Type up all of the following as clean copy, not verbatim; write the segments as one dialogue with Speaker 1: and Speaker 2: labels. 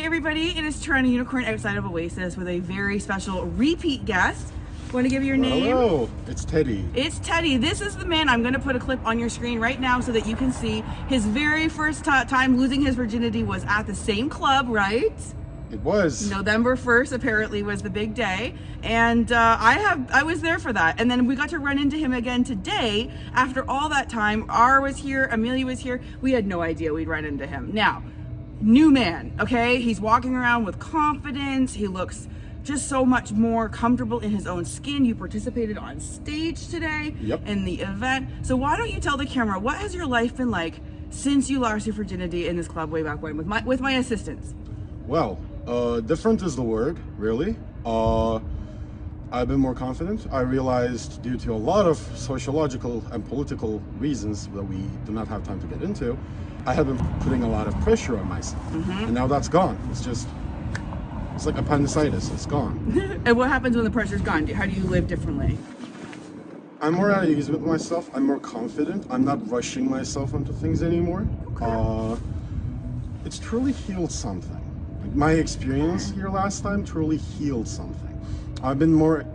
Speaker 1: Hey everybody, it is TorontoUnicorn outside of Oasis with a very special repeat guest. Want to give your name?
Speaker 2: Hello, it's Teddy.
Speaker 1: It's Teddy. This is the man. I'm going to put a clip on your screen right now so that you can see his very first time losing his virginity was at the same club, right?
Speaker 2: It was.
Speaker 1: November 1st apparently was the big day, and I was there for that. And then we got to run into him again today after all that time. R was here, Amelia was here. We had no idea we'd run into him. Now, new man, okay? He's walking around with confidence. He looks just so much more comfortable in his own skin. You participated on stage today.
Speaker 2: Yep.
Speaker 1: In the event. So why don't you tell the camera, what has your life been like since you lost your virginity in this club way back when with my assistance?
Speaker 2: Well, different is the word, really. I've been more confident. I realized due to a lot of sociological and political reasons that we do not have time to get into, I have been putting a lot of pressure on myself. And now that's gone. It's like appendicitis, it's gone.
Speaker 1: And what happens when the pressure's gone? How do you live differently?
Speaker 2: I'm more at ease with myself. I'm more confident. I'm not rushing myself into things anymore.
Speaker 1: Okay.
Speaker 2: It's truly healed something. Like my experience here last time truly healed something. I've been more,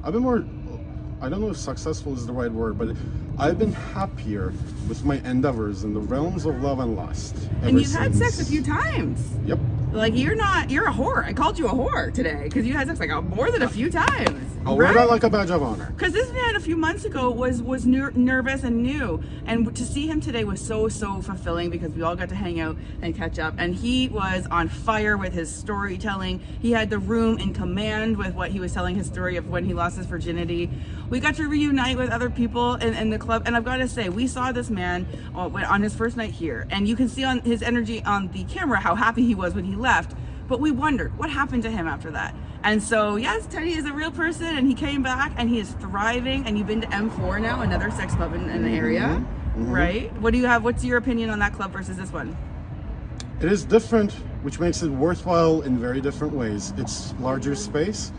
Speaker 2: I don't know if successful is the right word, but I've been happier with my endeavors in the realms of love and lust.
Speaker 1: And you've had sex a few times.
Speaker 2: Yep.
Speaker 1: Like you're a whore. I called you a whore today because you had sex like more than a few times.
Speaker 2: I'll wear that like a badge of honor.
Speaker 1: Because this man a few months ago was nervous and new, and to see him today was so fulfilling because we all got to hang out and catch up, and he was on fire with his storytelling. He had the room in command with what he was telling his story of when he lost his virginity. We got to reunite with other people in the club, and I've got to say, we saw this man on his first night here, and you can see on his energy on the camera how happy he was when he left, but we wondered what happened to him after that. And so yes, Teddy is a real person, and he came back and he is thriving. And you've been to M4 now, another sex club in the area, right? What do you have? What's your opinion on that club versus this one?
Speaker 2: It is different, which makes it worthwhile in very different ways. Its larger space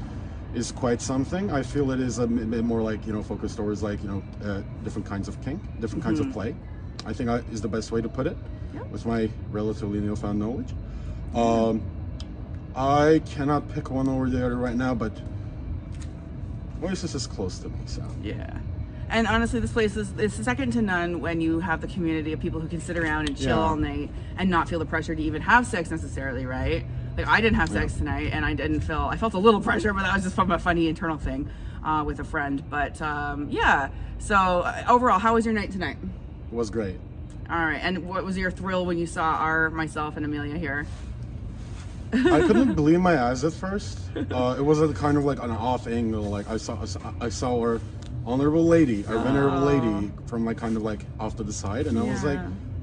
Speaker 2: is quite something. I feel it is a bit more like, focused towards like, different kinds of kink, different kinds of play. I think is the best way to put it, with my relatively newfound knowledge. I cannot pick one over the other right now, but Oasis is close to me, so.
Speaker 1: Yeah. And honestly, this place is second to none when you have the community of people who can sit around and chill all night and not feel the pressure to even have sex necessarily, right? Like I didn't have sex tonight, and I felt a little pressure, but that was just from a funny internal thing with a friend. But yeah, so overall, how was your night tonight?
Speaker 2: It was great.
Speaker 1: All right, and what was your thrill when you saw myself and Amelia here?
Speaker 2: I couldn't believe my eyes at first. It was a kind of like an off angle. Like I saw our honorable lady, our venerable lady, from like kind of like off to the side, and I was like,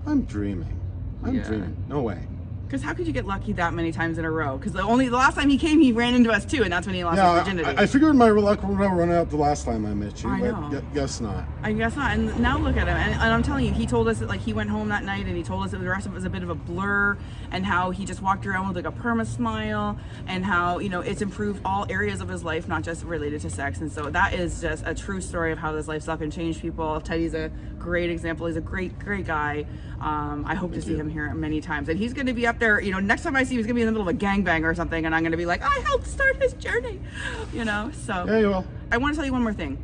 Speaker 2: I'm dreaming. I'm dreaming. No way.
Speaker 1: Because how could you get lucky that many times in a row? Because the last time he came, he ran into us too, and that's when he lost his virginity.
Speaker 2: I figured my luck would run out the last time I met you, but guess not.
Speaker 1: I guess not. And now look at him. And I'm telling you, he told us that like he went home that night, and he told us that the rest of it was a bit of a blur, and how he just walked around with like a perma smile, and how it's improved all areas of his life, not just related to sex. And so that is just a true story of how this lifestyle can change people. Teddy's a great example. He's a great guy. I hope to see him here many times, and he's going to be up there. Next time I see him, he's going to be in the middle of a gangbang or something, and I'm going to be like, I helped start his journey. So
Speaker 2: yeah, you will.
Speaker 1: I want to tell you one more thing.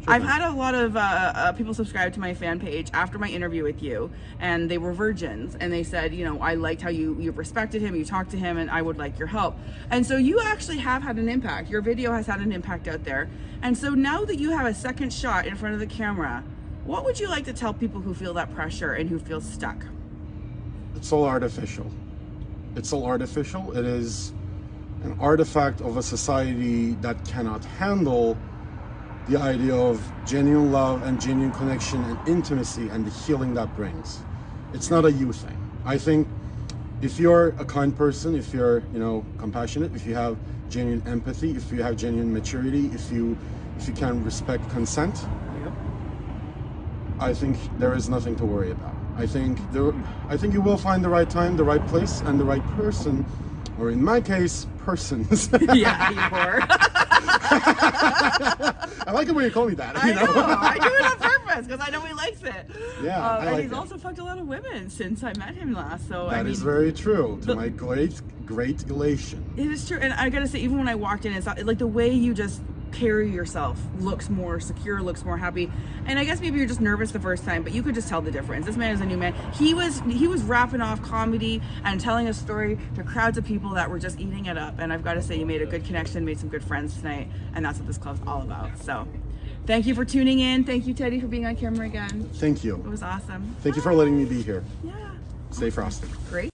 Speaker 1: Sure. I've had a lot of people subscribe to my fan page after my interview with you, and they were virgins, and they said, I liked how you respected him, you talked to him, and I would like your help. And so you actually have had an impact. Your video has had an impact out there. And so now that you have a second shot in front of the camera, what would you like to tell people who feel that pressure and who feel stuck?
Speaker 2: It's all artificial. It's all artificial. It is an artifact of a society that cannot handle the idea of genuine love and genuine connection and intimacy and the healing that brings. It's not a you thing. I think if you're a kind person, if you're, compassionate, if you have genuine empathy, if you have genuine maturity, if you can respect consent, I think there is nothing to worry about. I think you will find the right time, the right place, and the right person, or in my case, persons.
Speaker 1: Yeah, you were.
Speaker 2: I like it when you call me that.
Speaker 1: I know. I do it on purpose because I know he likes it.
Speaker 2: Yeah, I
Speaker 1: and
Speaker 2: like
Speaker 1: he's
Speaker 2: it.
Speaker 1: also fucked a lot of women since I met him last. So
Speaker 2: That is very true. To my great elation.
Speaker 1: It is true, and I gotta say, even when I walked in, it's not, like the way you just carry yourself looks more secure, looks more happy. And I guess maybe you're just nervous the first time, but you could just tell the difference. This man is a new man. He was rapping off comedy and telling a story to crowds of people that were just eating it up. And I've got to say, you made a good connection, made some good friends tonight, and that's what this club's all about. So thank you for tuning in. Thank you, Teddy, for being on camera again.
Speaker 2: Thank you.
Speaker 1: It was awesome.
Speaker 2: Thank you for letting me be here.
Speaker 1: Yeah.
Speaker 2: Stay frosty.
Speaker 1: Great.